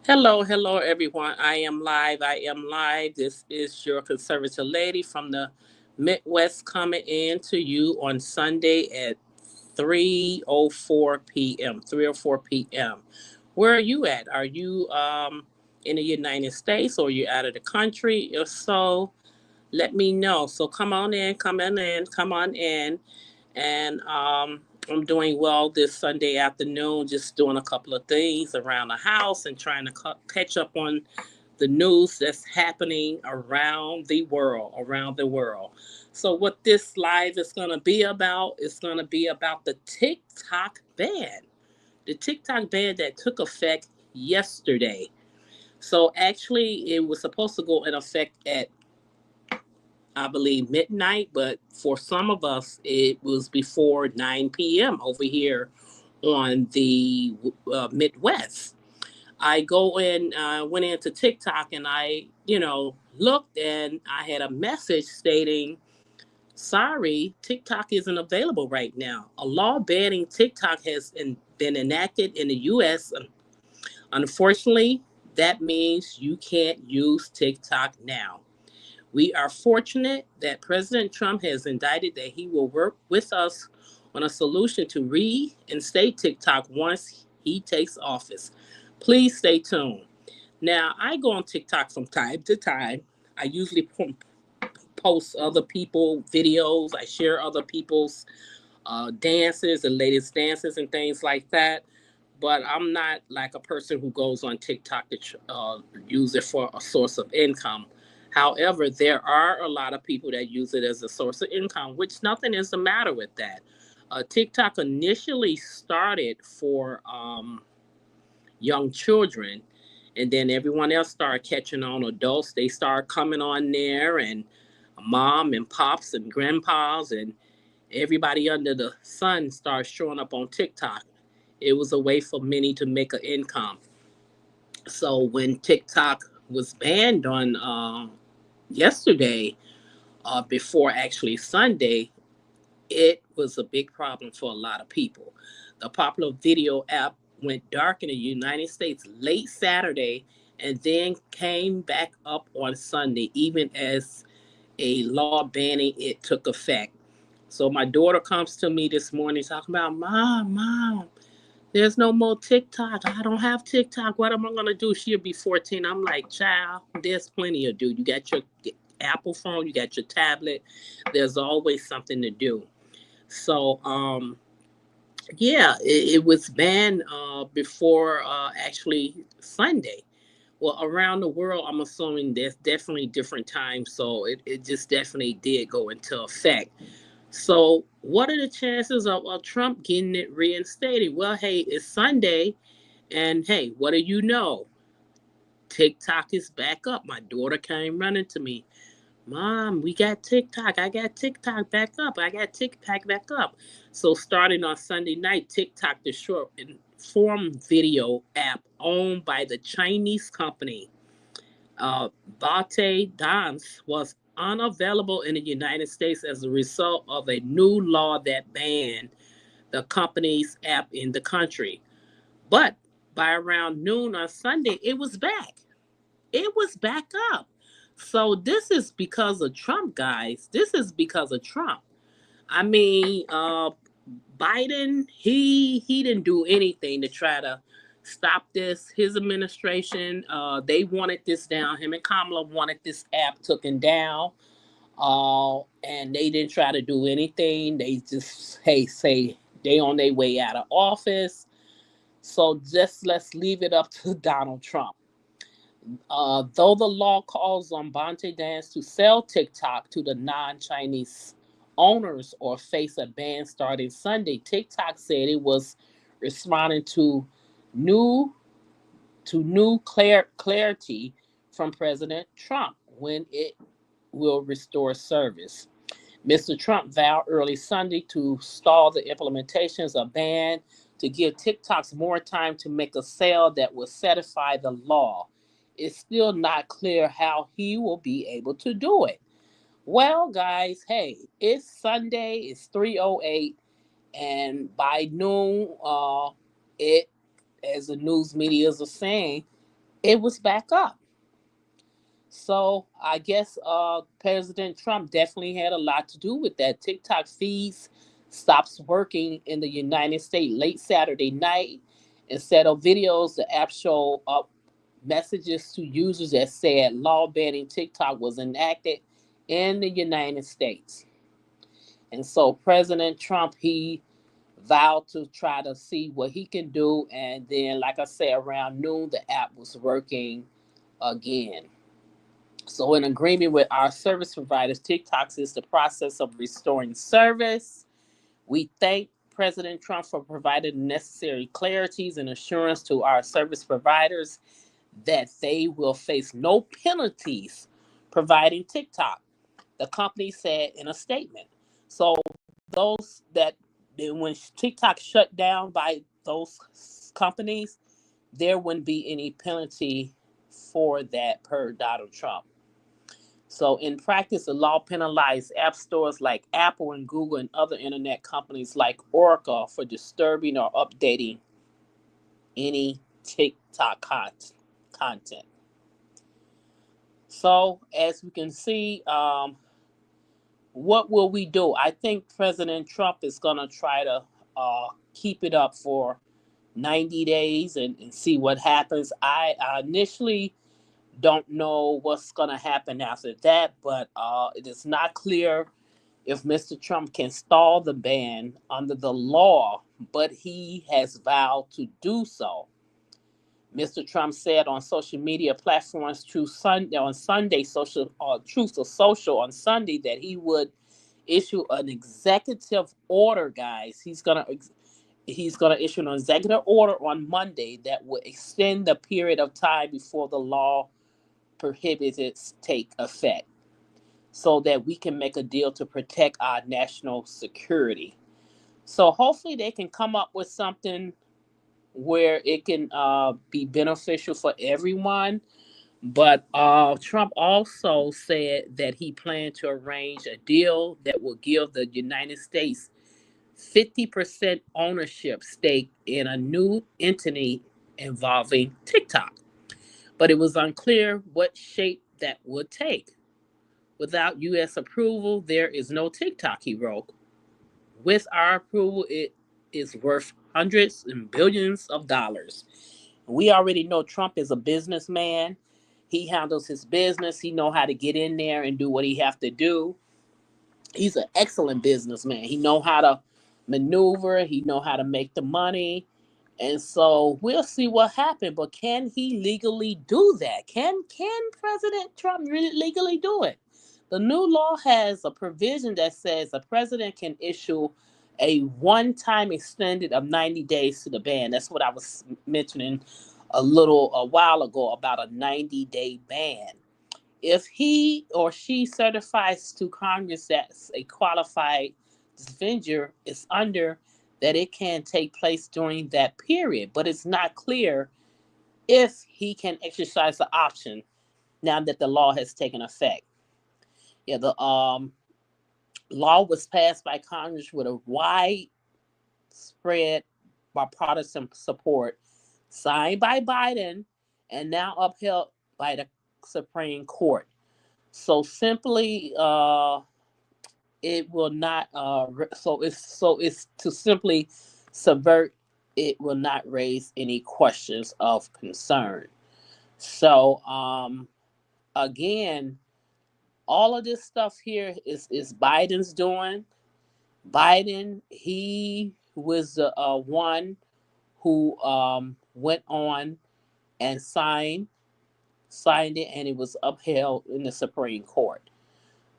Hello, hello, everyone. I am live. I am live. This is your conservative lady from the Midwest coming in to you on Sunday at 3:04 p.m. 3:04 p.m. Where are you at? Are you in the United States or are you out of the country? If so, let me know. So come on in, come on in, come on in. And I'm doing well this Sunday afternoon, just doing a couple of things around the house and trying to catch up on the news that's happening around the world, around the world. So what this live is going to be about is going to be about the TikTok ban. The TikTok ban that took effect yesterday. So actually it was supposed to go in effect at I believe midnight, but for some of us, it was before 9 p.m. over here on the Midwest. I went into TikTok and looked and I had a message stating, sorry, TikTok isn't available right now. A law banning TikTok been enacted in the U.S. Unfortunately, that means you can't use TikTok now. We are fortunate that President Trump has indicted that he will work with us on a solution to reinstate TikTok once he takes office. Please stay tuned. Now, I go on TikTok from time to time. I usually post other people videos. I share other people's dances and latest dances and things like that. But I'm not like a person who goes on TikTok to use it for a source of income. However, there are a lot of people that use it as a source of income, which nothing is the matter with that. TikTok initially started for young children, and then everyone else started catching on. Adults, they started coming on there, and mom and pops and grandpas and everybody under the sun started showing up on TikTok. It was a way for many to make an income. So when TikTok was banned on yesterday, before actually Sunday, it was a big problem for a lot of people. The popular video app went dark in the United States late Saturday and then came back up on Sunday, even as a law banning it took effect. So my daughter comes to me this morning talking about, Mom, there's no more TikTok. I don't have TikTok. What am I gonna do? She'll be 14. I'm like, child, there's plenty to do. You got your Apple phone, you got your tablet. There's always something to do. So yeah, it was banned before actually Sunday. Well, around the world, I'm assuming there's definitely different times, so it just definitely did go into effect. So, what are the chances of Trump getting it reinstated? Well, hey, it's Sunday, and hey, what do you know? TikTok is back up. My daughter came running to me. Mom, we got TikTok. I got TikTok back up. I got TikTok back up. So, starting on Sunday night, TikTok, the short form video app owned by the Chinese company ByteDance, was unavailable in the United States as a result of a new law that banned the company's app in the country. But by around noon on Sunday, it was back. It was back up. So this is because of Trump, guys. This is because of Trump. I mean, Biden, he didn't do anything to try to stop this. His administration, they wanted this down. Him and Kamala wanted this app taken down. And they didn't try to do anything. They just say they on their way out of office. So just let's leave it up to Donald Trump. Though the law calls on ByteDance to sell TikTok to the non-Chinese owners or face a ban starting Sunday, TikTok said it was responding new clarity from President Trump when it will restore service. Mr. Trump vowed early Sunday to stall the implementations of ban to give TikToks more time to make a sale that will satisfy the law. It's still not clear how he will be able to do it. Well, guys, hey, it's Sunday, it's 3:08, and by noon, it, as the news medias are saying, it was back up. So I guess President Trump definitely had a lot to do with that. TikTok feeds stops working in the United States late Saturday night. Instead of videos, the app showed up messages to users that said law banning TikTok was enacted in the United States. And so President Trump, he vowed to try to see what he can do. And then, like I said, around noon, the app was working again. So, in agreement with our service providers, TikTok is the process of restoring service. We thank President Trump for providing the necessary clarities and assurance to our service providers that they will face no penalties providing TikTok, the company said in a statement. So, those that when TikTok shut down by those companies, there wouldn't be any penalty for that per Donald Trump. So, in practice, the law penalized app stores like Apple and Google and other internet companies like Oracle for disturbing or updating any TikTok content. So, as we can see, what will we do? I think President Trump is going to try to keep it up for 90 days and see what happens. I initially don't know what's going to happen after that, but it is not clear if Mr. Trump can stall the ban under the law, but he has vowed to do so. Mr. Trump said on social media platforms on Sunday, Truth or Social on Sunday, that he would issue an executive order, guys. He's gonna issue an executive order on Monday that will extend the period of time before the law prohibited take effect, so that we can make a deal to protect our national security. So hopefully they can come up with something where it can be beneficial for everyone. But Trump also said that he planned to arrange a deal that will give the United States 50% ownership stake in a new entity involving TikTok. But it was unclear what shape that would take. Without U.S. approval, there is no TikTok, he wrote. With our approval, it is worth hundreds and billions of dollars. We already know Trump is a businessman. He handles his business. He know how to get in there and do what he have to do. He's an excellent businessman. He know how to maneuver. He know how to make the money. And so we'll see what happens. But can he legally do that? Can President Trump really legally do it? The new law has a provision that says the president can issue a one-time extended of 90 days to the ban. That's what I was mentioning a while ago about a 90-day ban. If he or she certifies to Congress that a qualified venture is under, that it can take place during that period, but it's not clear if he can exercise the option now that the law has taken effect. Yeah, the law was passed by Congress with a widespread bipartisan support, signed by Biden, and now upheld by the Supreme Court. So simply, it will not. So it's to simply subvert. It will not raise any questions of concern. So again, all of this stuff here is Biden's doing. Biden, he was the one who went on and signed it, and it was upheld in the Supreme Court.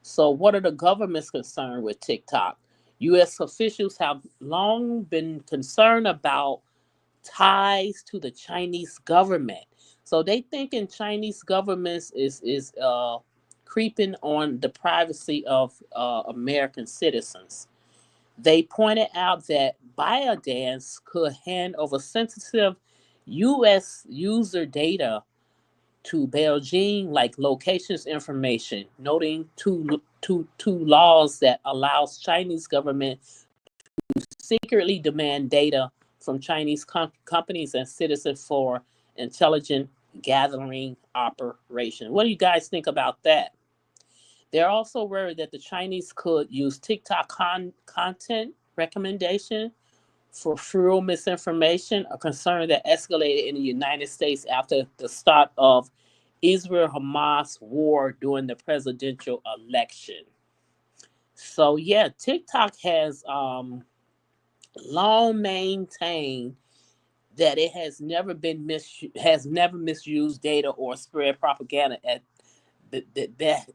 So, what are the government's concern with TikTok? U.S. officials have long been concerned about ties to the Chinese government. So they thinking Chinese governments is creeping on the privacy of American citizens. They pointed out that ByteDance could hand over sensitive U.S. user data to Beijing, like locations information, noting two laws that allows Chinese government to secretly demand data from Chinese companies and citizens for intelligence gathering operation. What do you guys think about that? They're also worried that the Chinese could use TikTok content recommendation for fuel misinformation, a concern that escalated in the United States after the start of Israel-Hamas war during the presidential election. So yeah, TikTok has long maintained that it has never misused data or spread propaganda at the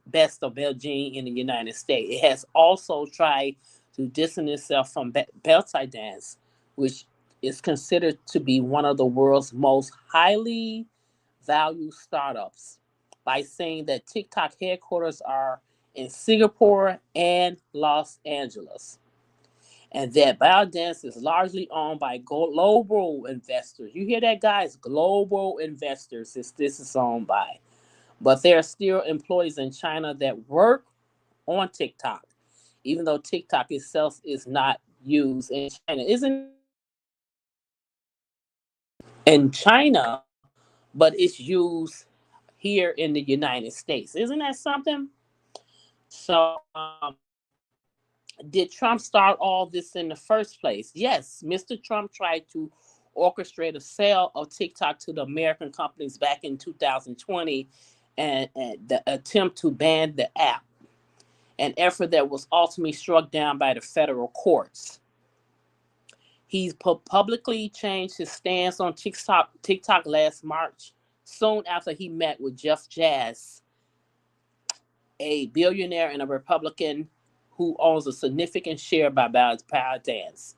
best of Beijing in the United States. It has also tried to distance itself from ByteDance, which is considered to be one of the world's most highly valued startups, by saying that TikTok headquarters are in Singapore and Los Angeles, and that ByteDance is largely owned by global investors. You hear that, guys? Global investors. This is owned by. But there are still employees in China that work on TikTok, even though TikTok itself is not used in China. Isn't in China, but it's used here in the United States. Isn't that something? So, did Trump start all this in the first place? Yes, Mr. Trump tried to orchestrate a sale of TikTok to the American companies back in 2020, and the attempt to ban the app, an effort that was ultimately struck down by the federal courts. He publicly changed his stance on TikTok last March, soon after he met with Jeff Jazz, a billionaire and a Republican who owns a significant share by ByteDance.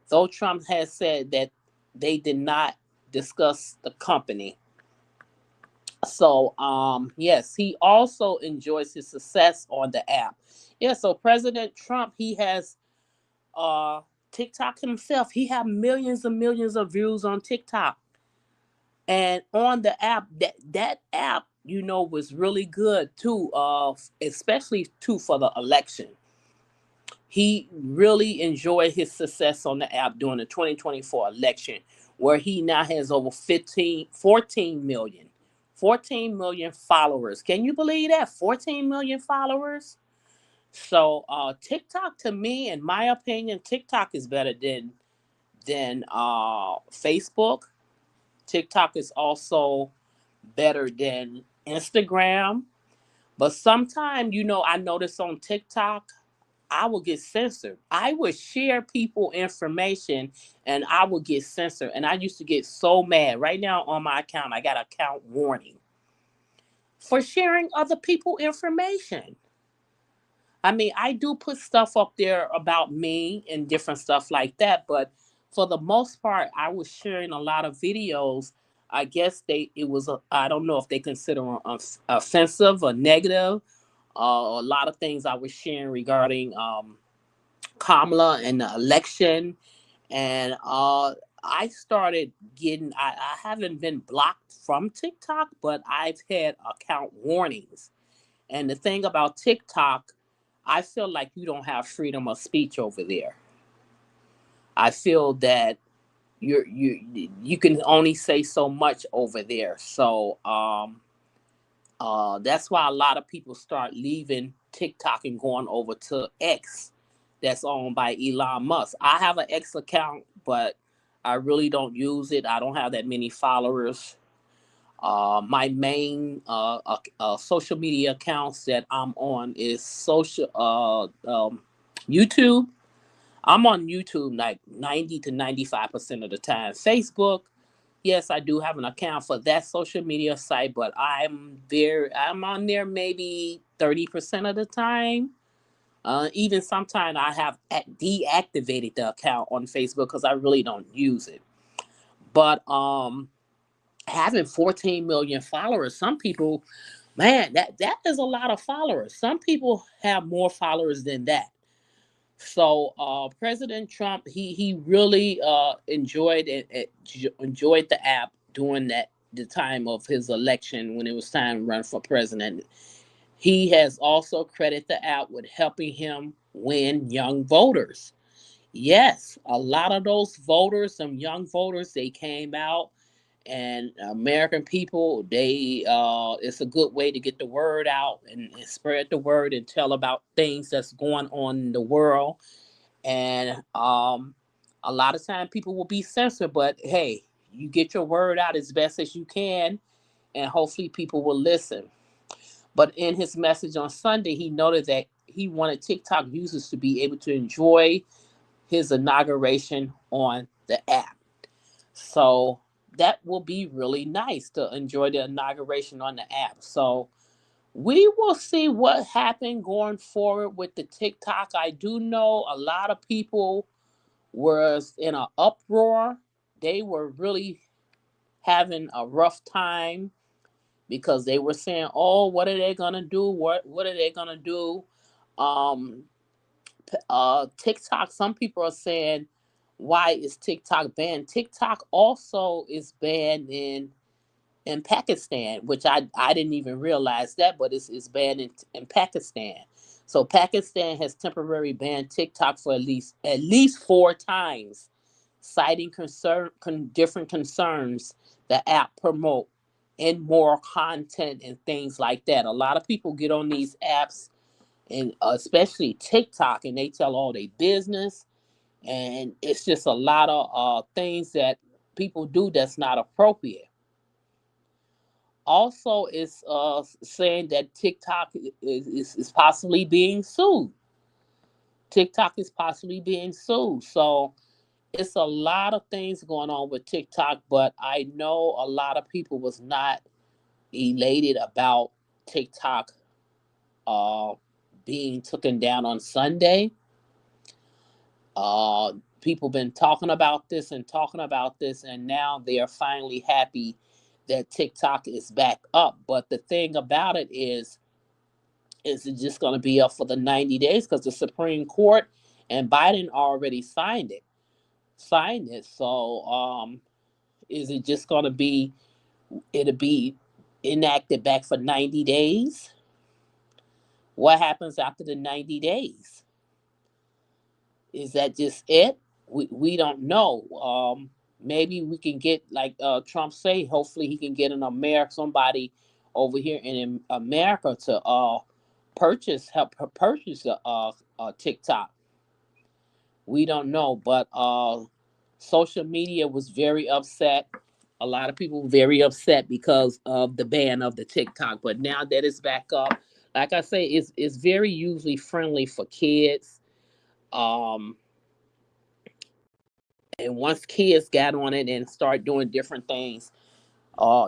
Though Trump has said that they did not discuss the company. So, yes, he also enjoys his success on the app. Yeah, so President Trump, he has uh TikTok himself. He have millions and millions of views on TikTok. And on the app, that app, was really good too, especially too for the election. He really enjoyed his success on the app during the 2024 election, where he now has over 14 million followers. Can you believe that? 14 million followers? So TikTok, to me, in my opinion, TikTok is better than Facebook. TikTok is also better than Instagram. But sometimes, I notice on TikTok, I will get censored. I would share people information and I would get censored. And I used to get so mad. Right now on my account, I got account warning for sharing other people information. I mean, I do put stuff up there about me and different stuff like that, but for the most part, I was sharing a lot of videos. I guess I don't know if they consider them offensive or negative. A lot of things I was sharing regarding Kamala and the election, and I started I haven't been blocked from TikTok, but I've had account warnings. And the thing about TikTok, I feel like you don't have freedom of speech over there. I feel that you can only say so much over there. So that's why a lot of people start leaving TikTok and going over to X, that's owned by Elon Musk. I have an X account, but I really don't use it. I don't have that many followers. My main social media accounts that I'm on is YouTube. I'm on YouTube like 90 to 95% of the time. Facebook, yes, I do have an account for that social media site, but I'm on there maybe 30% of the time. Even sometimes I have deactivated the account on Facebook because I really don't use it. But having 14 million followers, some people, man, that is a lot of followers. Some people have more followers than that. So President Trump, he really enjoyed the app during the time of his election when it was time to run for president. He has also credited the app with helping him win young voters. Yes, a lot of those voters, some young voters, they came out And American people, they it's a good way to get the word out and spread the word and tell about things that's going on in the world. And a lot of time people will be censored, but hey, you get your word out as best as you can, and hopefully people will listen. But in his message on Sunday, he noted that he wanted TikTok users to be able to enjoy his inauguration on the app. So that will be really nice to enjoy the inauguration on the app. So we will see what happened going forward with the TikTok. I do know a lot of people was in an uproar. They were really having a rough time because they were saying, "Oh, what are they gonna do? What are they gonna do?" Um, TikTok. Some people are saying, "Why is TikTok banned?" TikTok also is banned in Pakistan, which I didn't even realize that, but it's banned in Pakistan. So Pakistan has temporarily banned TikTok for at least 4 times, citing different concerns the app promote immoral content and things like that. A lot of people get on these apps and especially TikTok and they tell all their business, and it's just a lot of things that people do that's not appropriate. Also, it's saying that TikTok is possibly being sued. TikTok is possibly being sued. So it's a lot of things going on with TikTok, but I know a lot of people was not elated about TikTok uh, being taken down on Sunday. Uh, People been talking about this and talking about this, and now they are finally happy that TikTok is back up. But the thing about it is it just going to be up for the 90 days because the Supreme Court and Biden already signed it. So is it just going to be, it'll be enacted back for 90 days? What happens after the 90 days? Is that just it? We don't know. Maybe we can get, like Trump say, hopefully he can get an America, somebody over here in America to help her purchase the TikTok. We don't know, but social media was very upset. A lot of people were very upset because of the ban of the TikTok. But now that it's back up, like I say, it's very usually friendly for kids. Um, and once kids got on it and start doing different things,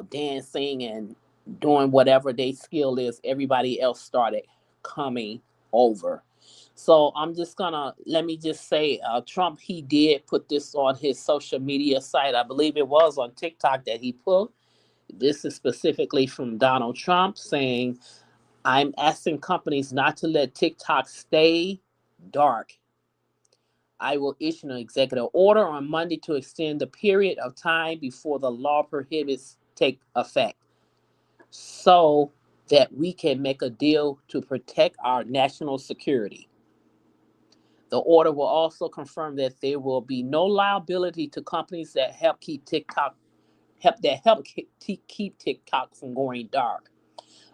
dancing and doing whatever their skill is, everybody else started coming over. So I'm just gonna let me just say, Trump, he did put this on his social media site. I believe it was on TikTok that he put. This is specifically from Donald Trump saying, "I'm asking companies not to let TikTok stay dark. I will issue an executive order on Monday to extend the period of time before the law prohibits take effect, so that we can make a deal to protect our national security. The order will also confirm that there will be no liability to companies that help keep TikTok from going dark.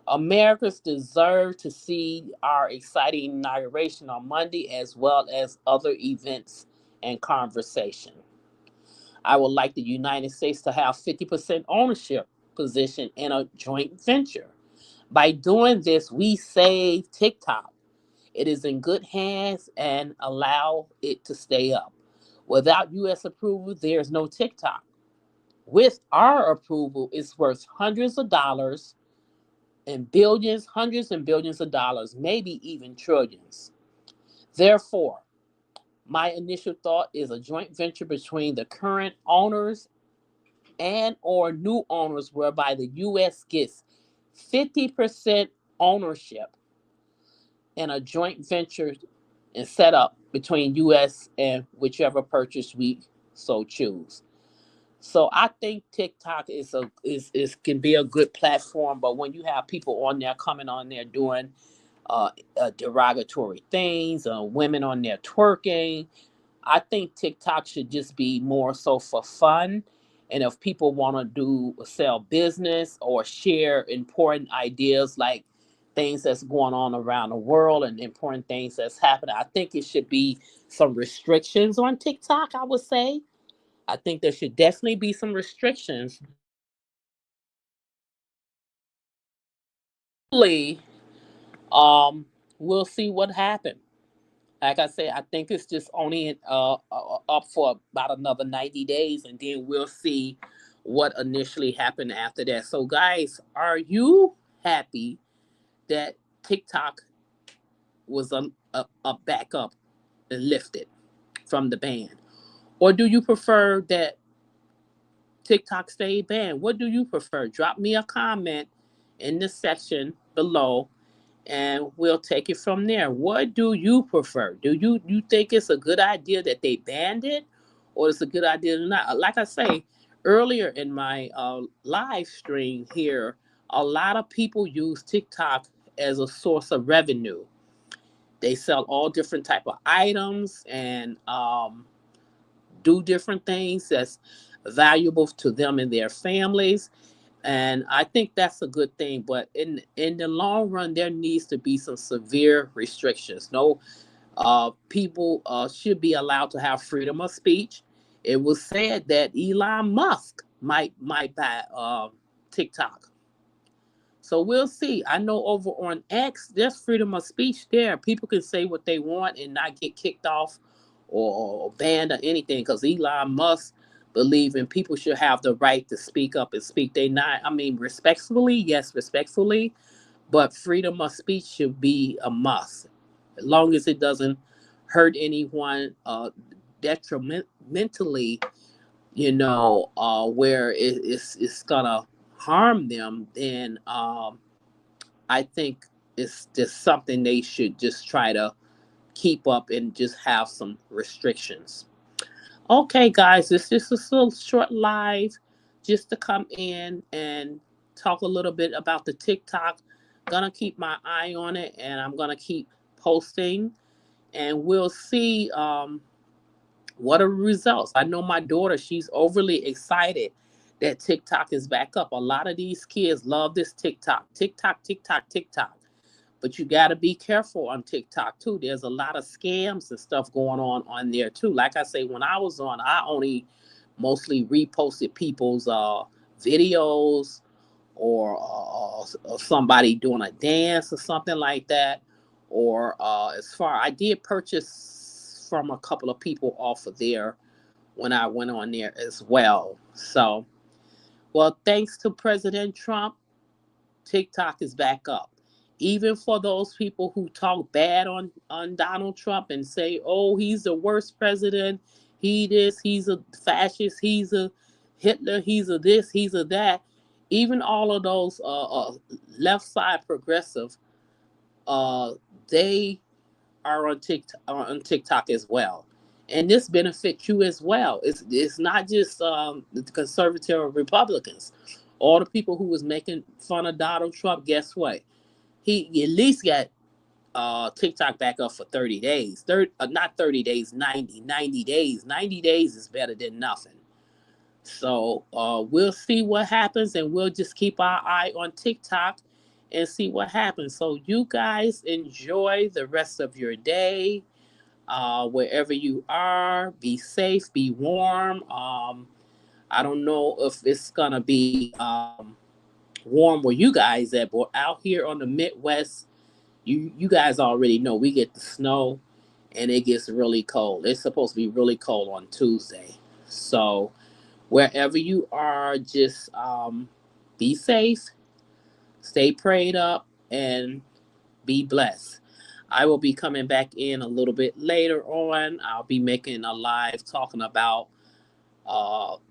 Americans deserve to see our exciting inauguration on Monday as well as other events and conversation. I would like the United States to have 50% ownership position in a joint venture. By doing this, we save TikTok. It is in good hands and allow it to stay up. Without U.S. approval, there's no TikTok. With our approval, it's worth hundreds of dollars and billions, hundreds and billions of dollars, maybe even trillions. Therefore, my initial thought is a joint venture between the current owners and or new owners whereby the US gets 50% ownership in a joint venture and set up between US and whichever purchase we so choose. So I think TikTok is can be a good platform, but when you have people on there coming on there doing derogatory things, women on there twerking, I think TikTok should just be more so for fun And if people want to do sell business or share important ideas like things that's going on around the world and important things that's happening, I think it should be some restrictions on TikTok, I would say. I think there should definitely be some restrictions. Hopefully, we'll see what happens. Like I said, I think it's just only up for about another 90 days, and then we'll see what initially happened after that. So, guys, are you happy that TikTok was a backup and lifted from the ban? Or do you prefer that TikTok stay banned? What do you prefer? Drop me a comment in the section below and we'll take it from there. What do you prefer? Do you think it's a good idea that they banned it, or it's a good idea or not? Like I say earlier in my live stream here, a lot of people use TikTok as a source of revenue. They sell all different type of items and do different things that's valuable to them and their families, and I think that's a good thing. But in the long run, there needs to be some severe restrictions. No, people should be allowed to have freedom of speech. It was said that Elon Musk might buy TikTok. So we'll see. I know over on X, there's freedom of speech there. People can say what they want and not get kicked off or banned or anything because Elon Musk believe in people should have the right to speak up and speak. They not, I mean, respectfully, yes, respectfully, but freedom of speech should be a must. As long as it doesn't hurt anyone detrimentally, where it's gonna harm them, then I think it's just something they should just try to keep up and just have some restrictions. Okay, guys, this is a little short live just to come in and talk a little bit about the TikTok. Gonna keep my eye on it and I'm gonna keep posting and we'll see what are the results. I know my daughter, she's overly excited that TikTok is back up. A lot of these kids love this TikTok. TikTok, TikTok, TikTok. But you got to be careful on TikTok too. There's a lot of scams and stuff going on there too. Like I say, when I was on, I only mostly reposted people's videos or somebody doing a dance or something like that. Or as far I did purchase from a couple of people off of there when I went on there as well. So, well, thanks to President Trump, TikTok is back up. Even for those people who talk bad on Donald Trump and say, oh, he's the worst president, he's a fascist, he's a Hitler, he's a this, he's a that. Even all of those left side progressive, uh, they are on TikTok as well. And this benefits you as well. It's not just the conservative or Republicans. All the people who was making fun of Donald Trump, guess what? He at least got TikTok back up for 30 days. Not 30 days, 90 days. 90 days is better than nothing. So we'll see what happens and we'll just keep our eye on TikTok and see what happens. So you guys enjoy the rest of your day. Wherever you are, be safe, be warm. I don't know if it's gonna be warm where you guys at, but out here on the Midwest, you guys already know we get the snow and it gets really cold. It's supposed to be really cold on Tuesday. So wherever you are, just be safe, stay prayed up, and be blessed. I will be coming back in a little bit later on. I'll be making a live talking about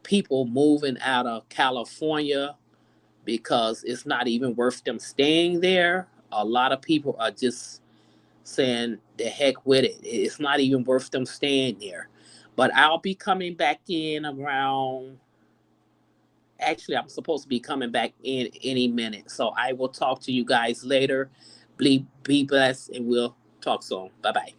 people moving out of California because it's not even worth them staying there. A lot of people are just saying the heck with it. It's not even worth them staying there. But I'll be coming back in around. Actually, I'm supposed to be coming back in any minute. So I will talk to you guys later. Be blessed, and we'll talk soon. Bye bye.